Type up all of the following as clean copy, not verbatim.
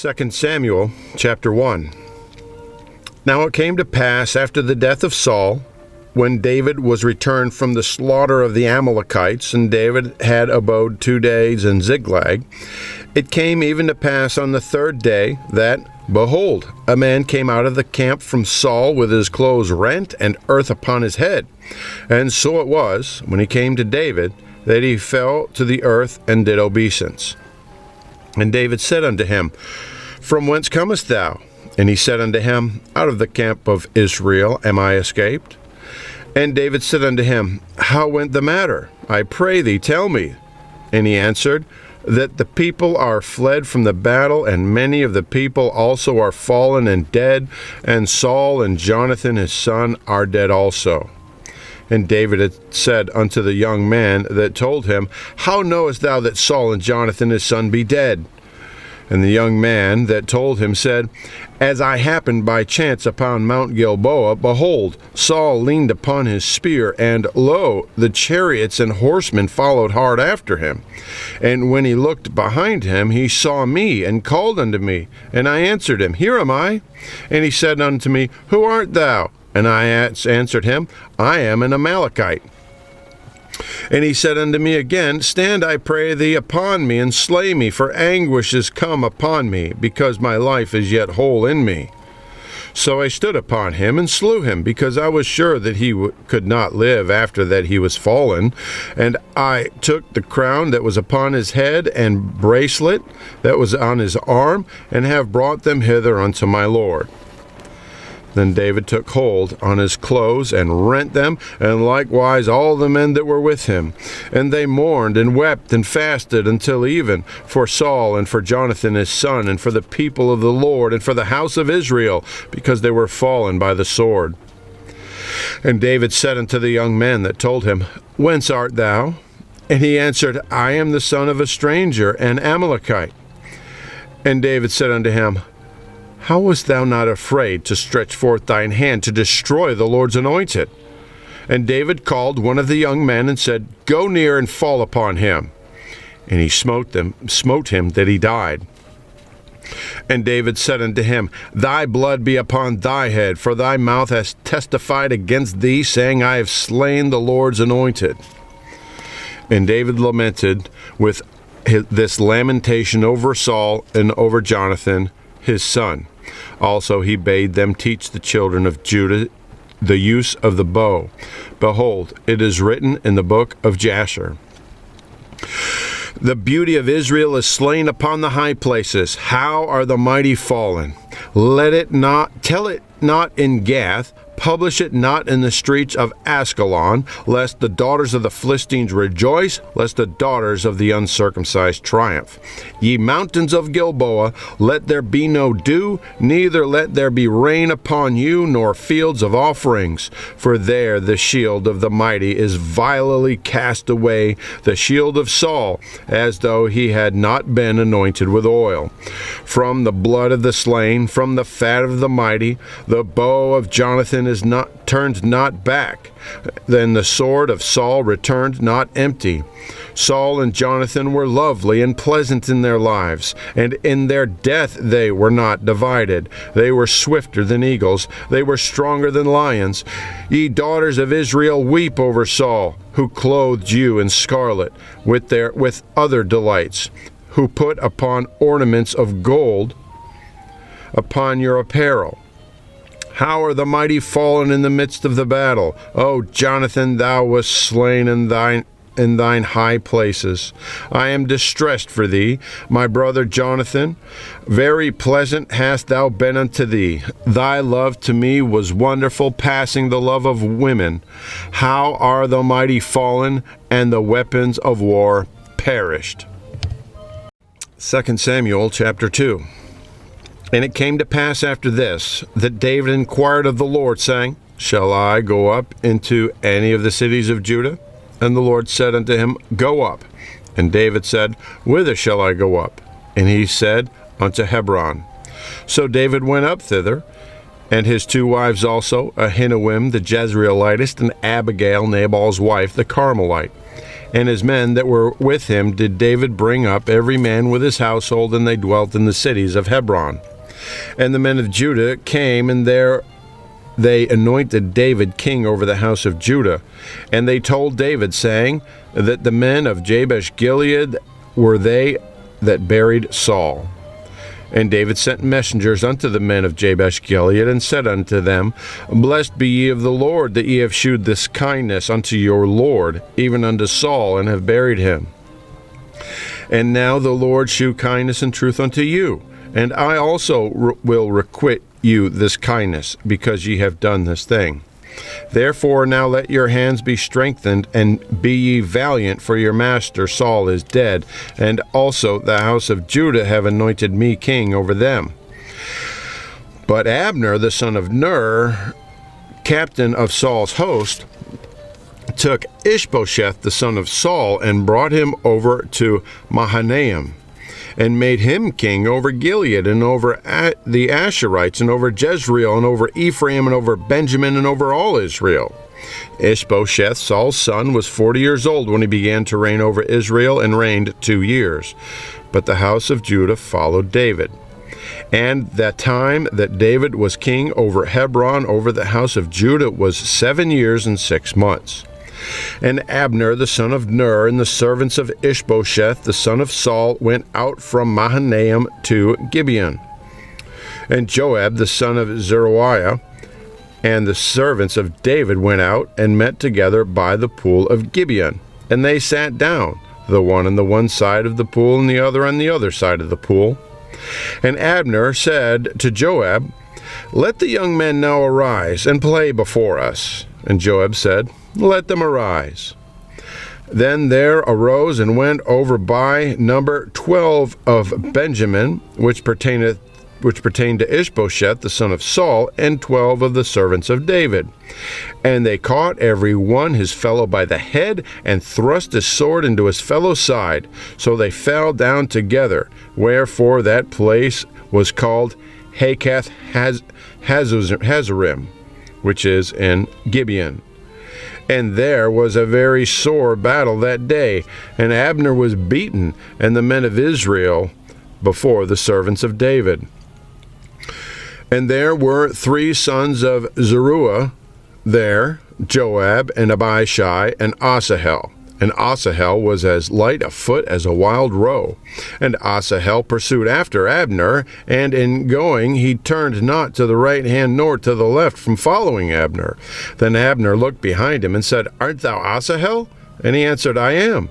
2 Samuel chapter 1. Now it came to pass after the death of Saul, when David was returned from the slaughter of the Amalekites, and David had abode 2 days in Ziklag, it came even to pass on the 3rd day that, behold, a man came out of the camp from Saul with his clothes rent and earth upon his head. And so it was, when he came to David, that he fell to the earth and did obeisance. And David said unto him, From whence comest thou? And he said unto him, Out of the camp of Israel am I escaped. And David said unto him, How went the matter? I pray thee, tell me. And he answered, That the people are fled from the battle, and many of the people also are fallen and dead, and Saul and Jonathan his son are dead also. And David had said unto the young man that told him, How knowest thou that Saul and Jonathan his son be dead? And the young man that told him said, As I happened by chance upon Mount Gilboa, behold, Saul leaned upon his spear, and lo, the chariots and horsemen followed hard after him. And when he looked behind him, he saw me, and called unto me. And I answered him, Here am I. And he said unto me, Who art thou? And I answered him, I am an Amalekite. And he said unto me again, Stand, I pray thee, upon me, and slay me, for anguish is come upon me, because my life is yet whole in me. So I stood upon him and slew him, because I was sure that he could not live after that he was fallen. And I took the crown that was upon his head, and bracelet that was on his arm, and have brought them hither unto my Lord. Then David took hold on his clothes and rent them, and likewise all the men that were with him. And they mourned and wept and fasted until even for Saul and for Jonathan his son, and for the people of the Lord, and for the house of Israel, because they were fallen by the sword. And David said unto the young man that told him, Whence art thou? And he answered, I am the son of a stranger, an Amalekite. And David said unto him, How wast thou not afraid to stretch forth thine hand to destroy the Lord's anointed? And David called one of the young men and said, Go near and fall upon him. And he smote him that he died. And David said unto him, Thy blood be upon thy head, for thy mouth hath testified against thee, saying, I have slain the Lord's anointed. And David lamented with this lamentation over Saul and over Jonathan his son. Also he bade them teach the children of Judah the use of the bow. Behold, it is written in the book of Jasher, The beauty of Israel is slain upon the high places. How are the mighty fallen? Tell it not in Gath, publish it not in the streets of Askelon, lest the daughters of the Philistines rejoice, lest the daughters of the uncircumcised triumph. Ye mountains of Gilboa, let there be no dew, neither let there be rain upon you, nor fields of offerings. For there the shield of the mighty is vilely cast away, the shield of Saul, as though he had not been anointed with oil. From the blood of the slain, from the fat of the mighty, the bow of Jonathan is turned not back. Then the sword of Saul returned not empty. Saul and Jonathan were lovely and pleasant in their lives, and in their death they were not divided. They were swifter than eagles, they were stronger than lions. Ye daughters of Israel, weep over Saul, who clothed you in scarlet with other delights, who put upon ornaments of gold upon your apparel. How are the mighty fallen in the midst of the battle? O Jonathan, thou wast slain in thine high places. I am distressed for thee, my brother Jonathan. Very pleasant hast thou been unto thee. Thy love to me was wonderful, passing the love of women. How are the mighty fallen, and the weapons of war perished? 2 Samuel chapter 2. And it came to pass after this, that David inquired of the Lord, saying, Shall I go up into any of the cities of Judah? And the Lord said unto him, Go up. And David said, Whither shall I go up? And he said, Unto Hebron. So David went up thither, and his 2 wives also, Ahinoam the Jezreelitess, and Abigail, Nabal's wife, the Carmelite. and his men that were with him did David bring up, every man with his household, and they dwelt in the cities of Hebron. And the men of Judah came, and there they anointed David king over the house of Judah. And they told David, saying, that the men of Jabesh Gilead were they that buried Saul. And David sent messengers unto the men of Jabesh Gilead, and said unto them, Blessed be ye of the Lord, that ye have shewed this kindness unto your Lord, even unto Saul, and have buried him. And now the Lord shew kindness and truth unto you, and I also will requite you this kindness, because ye have done this thing. Therefore now let your hands be strengthened, and be ye valiant, for your master Saul is dead, and also the house of Judah have anointed me king over them. But Abner the son of Ner, captain of Saul's host, took Ishbosheth the son of Saul, and brought him over to Mahanaim, and made him king over Gilead, and over the Asherites, and over Jezreel, and over Ephraim, and over Benjamin, and over all Israel. Ishbosheth, Saul's son, was 40 years old when he began to reign over Israel, and reigned 2 years. But the house of Judah followed David. And the time that David was king over Hebron, over the house of Judah, was 7 years and 6 months. And Abner the son of Ner, and the servants of Ishbosheth the son of Saul, went out from Mahanaim to Gibeon. And Joab the son of Zeruiah and the servants of David went out, and met together by the pool of Gibeon. And they sat down, the one on the one side of the pool, and the other on the other side of the pool. And Abner said to Joab, Let the young men now arise, and play before us. And Joab said, Let them arise. Then there arose and went over by number 12 of Benjamin, which pertained to Ishbosheth the son of Saul, and 12 of the servants of David. And they caught every one his fellow by the head, and thrust his sword into his fellow's side. So they fell down together, wherefore that place was called Hakath Hazarim, which is in Gibeon. And there was a very sore battle that day, and Abner was beaten, and the men of Israel before the servants of David. And there were 3 sons of Zeruiah there, Joab, and Abishai, and Asahel. And Asahel was as light of foot as a wild roe. And Asahel pursued after Abner, and in going he turned not to the right hand nor to the left from following Abner. Then Abner looked behind him and said, Art thou Asahel? And he answered, I am.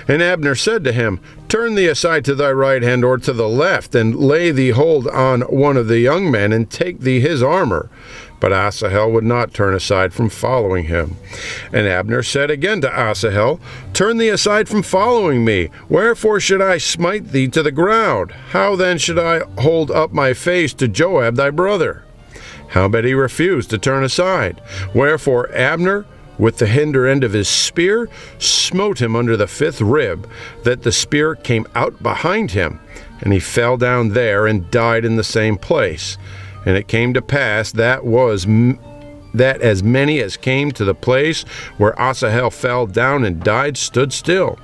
And Abner said to him, Turn thee aside to thy right hand or to the left, and lay thee hold on one of the young men, and take thee his armor. But Asahel would not turn aside from following him. And Abner said again to Asahel, Turn thee aside from following me. Wherefore should I smite thee to the ground? How then should I hold up my face to Joab thy brother? Howbeit he refused to turn aside. Wherefore Abner, with the hinder end of his spear, smote him under the 5th rib, that the spear came out behind him, and he fell down there and died in the same place. And it came to pass that as many as came to the place where Asahel fell down and died stood still.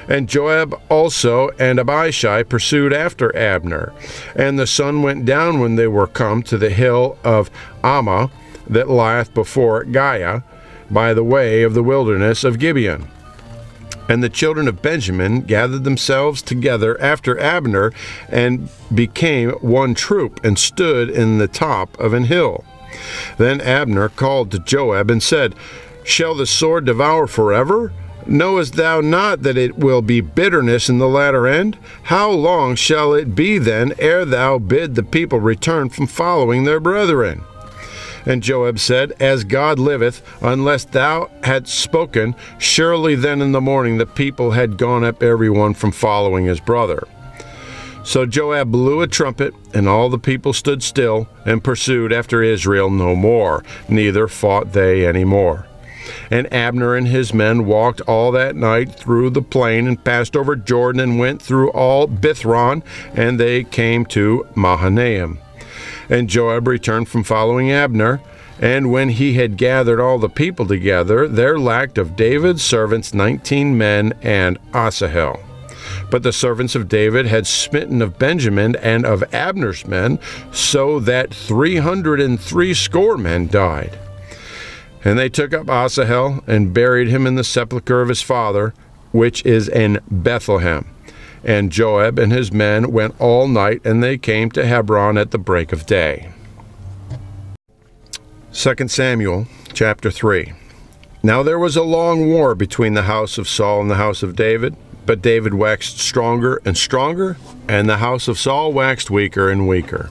And Joab also and Abishai pursued after Abner. And the sun went down when they were come to the hill of Ammah, that lieth before Giah, by the way of the wilderness of Gibeon. And the children of Benjamin gathered themselves together after Abner, and became one troop, and stood in the top of an hill. Then Abner called to Joab, and said, Shall the sword devour forever? Knowest thou not that it will be bitterness in the latter end? How long shall it be then ere thou bid the people return from following their brethren? And Joab said, As God liveth, unless thou hadst spoken, surely then in the morning the people had gone up every one from following his brother. So Joab blew a trumpet, and all the people stood still, and pursued after Israel no more, neither fought they any more. And Abner and his men walked all that night through the plain, and passed over Jordan, and went through all Bithron, and they came to Mahanaim. And Joab returned from following Abner, And when he had gathered all the people together, there lacked of David's servants 19 men and Asahel. But the servants of David had smitten of Benjamin and of Abner's men, so that 360 men died. And they took up Asahel and buried him in the sepulchre of his father, which is in Bethlehem. And Joab and his men went all night, and they came to Hebron at the break of day. 2 Samuel chapter 3. Now there was a long war between the house of Saul and the house of David, but David waxed stronger and stronger, and the house of Saul waxed weaker and weaker.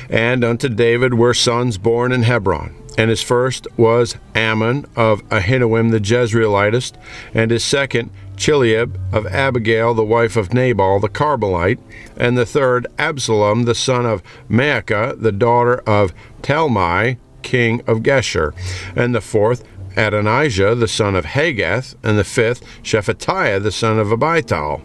And unto David were sons born in Hebron, and his first was Ammon of Ahinoam the Jezreelitist, and his second Chileab of Abigail the wife of Nabal the Carmelite, and the third Absalom the son of Maacah the daughter of Talmai king of Geshur, and the fourth Adonijah the son of Haggith, and the fifth Shephatiah the son of Abital,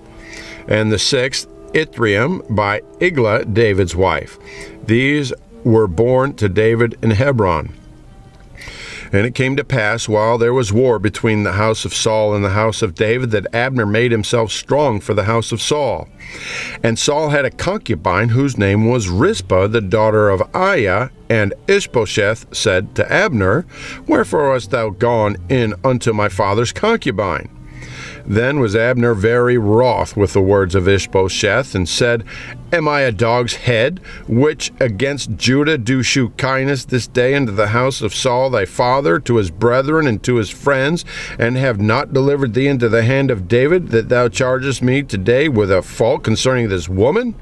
and the sixth Ithream by Igla David's wife. These were born to David in Hebron. And it came to pass, while there was war between the house of Saul and the house of David, that Abner made himself strong for the house of Saul. And Saul had a concubine whose name was Rizpah, the daughter of Aiah. And Ishbosheth said to Abner, Wherefore hast thou gone in unto my father's concubine? Then was Abner very wroth with the words of Ishbosheth, and said, Am I a dog's head, which against Judah do shew kindness this day unto the house of Saul thy father, to his brethren and to his friends, and have not delivered thee into the hand of David, that thou chargest me today with a fault concerning this woman?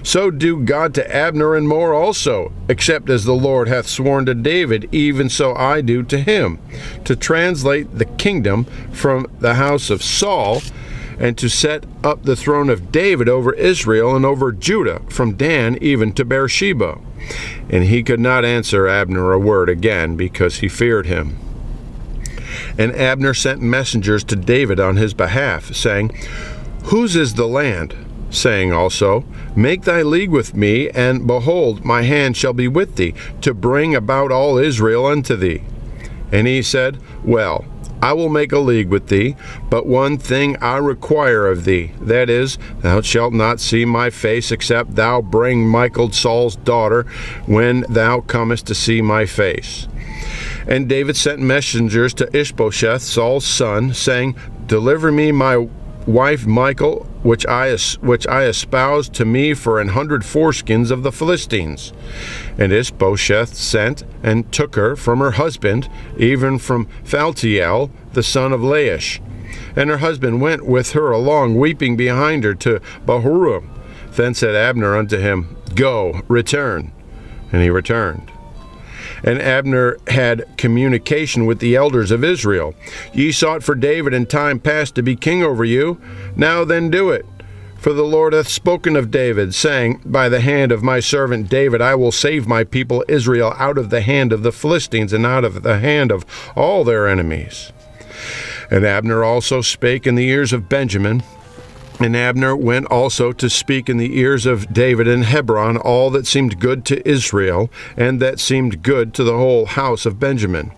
So do God to Abner and more also, except as the Lord hath sworn to David, even so I do to him, to translate the kingdom from the house of Saul, and to set up the throne of David over Israel and over Judah, from Dan even to Beersheba. And he could not answer Abner a word again, because he feared him. And Abner sent messengers to David on his behalf, saying, Whose is the land? Saying also, Make thy league with me, and behold, my hand shall be with thee, to bring about all Israel unto thee. And he said, Well, I will make a league with thee, but one thing I require of thee, that is, thou shalt not see my face, except thou bring Michal Saul's daughter, when thou comest to see my face. And David sent messengers to Ishbosheth, Saul's son, saying, Deliver me my wife Michal, which I espoused to me for 100 foreskins of the Philistines. And Ishbosheth sent and took her from her husband, even from Phaltiel, the son of Laish. And her husband went with her along, weeping behind her, to Bahurim. Then said Abner unto him, Go, return. And he returned. And Abner had communication with the elders of Israel. Ye sought for David in time past to be king over you. Now then do it. For the Lord hath spoken of David, saying, By the hand of my servant David I will save my people Israel out of the hand of the Philistines, and out of the hand of all their enemies. And Abner also spake in the ears of Benjamin. And Abner went also to speak in the ears of David in Hebron all that seemed good to Israel, and that seemed good to the whole house of Benjamin.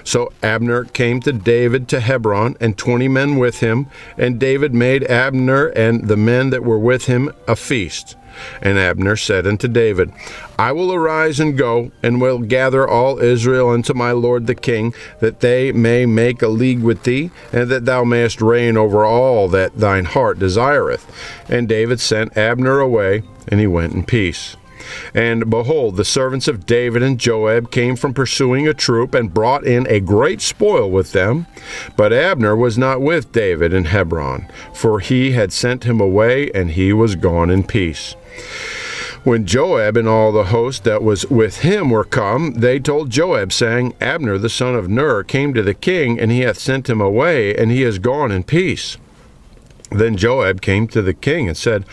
So Abner came to David to Hebron, and 20 men with him, and David made Abner and the men that were with him a feast. And Abner said unto David, I will arise and go, and will gather all Israel unto my lord the king, that they may make a league with thee, and that thou mayest reign over all that thine heart desireth. And David sent Abner away, and he went in peace. And behold, the servants of David and Joab came from pursuing a troop, and brought in a great spoil with them. But Abner was not with David in Hebron, for he had sent him away, and he was gone in peace. When Joab and all the host that was with him were come, they told Joab, saying, Abner the son of Ner came to the king, and he hath sent him away, and he is gone in peace. Then Joab came to the king and said,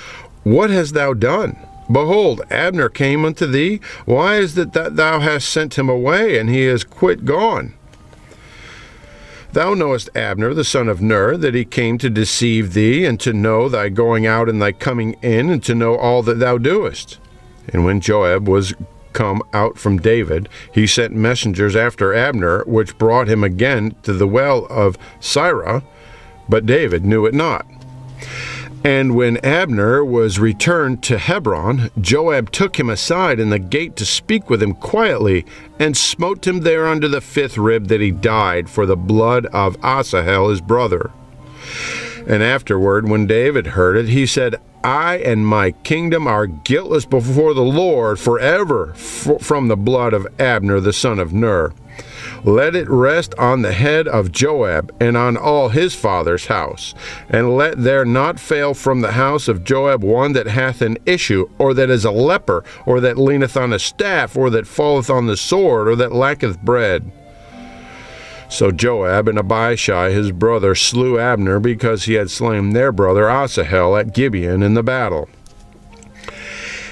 What hast thou done? Behold, Abner came unto thee. Why is it that thou hast sent him away, and he is quit gone? Thou knowest Abner the son of Ner, that he came to deceive thee, and to know thy going out and thy coming in, and to know all that thou doest. And when Joab was come out from David, he sent messengers after Abner, which brought him again to the well of Sirah, but David knew it not. And when Abner was returned to Hebron, Joab took him aside in the gate to speak with him quietly, and smote him there under the 5th rib, that he died for the blood of Asahel his brother. And afterward, when David heard it, he said, I and my kingdom are guiltless before the Lord forever from the blood of Abner the son of Ner. Let it rest on the head of Joab and on all his father's house, and let there not fail from the house of Joab one that hath an issue, or that is a leper, or that leaneth on a staff, or that falleth on the sword, or that lacketh bread. So Joab and Abishai his brother slew Abner, because he had slain their brother Asahel at Gibeon in the battle.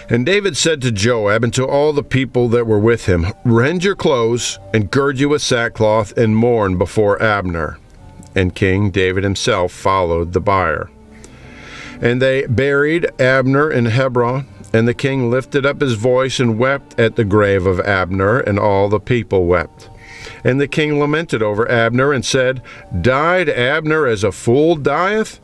And David said to Joab and to all the people that were with him, Rend your clothes, and gird you with sackcloth, and mourn before Abner. And King David himself followed the bier. And they buried Abner in Hebron, and the king lifted up his voice and wept at the grave of Abner, and all the people wept. And the king lamented over Abner, and said, Died Abner as a fool dieth?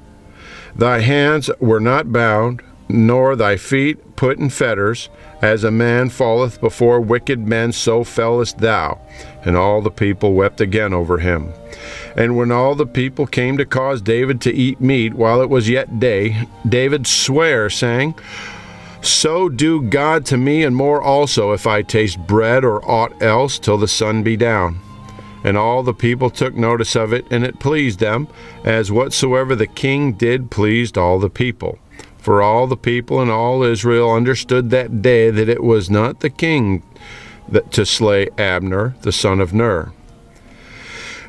Thy hands were not bound, nor thy feet put in fetters. As a man falleth before wicked men, so fellest thou. And all the people wept again over him. And when all the people came to cause David to eat meat while it was yet day, David sware, saying, So do God to me, and more also, if I taste bread or aught else, till the sun be down. And all the people took notice of it, and it pleased them, as whatsoever the king did pleased all the people. For all the people and all Israel understood that day that it was not the king to slay Abner, the son of Ner.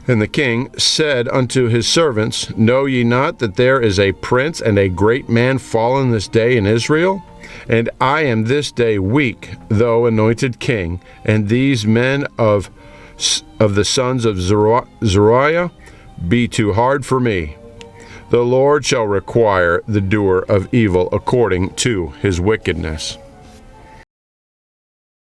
And the king said unto his servants, Know ye not that there is a prince and a great man fallen this day in Israel? And I am this day weak, though anointed king, and these men of the sons of Zeruiah be too hard for me. The Lord shall require the doer of evil according to his wickedness.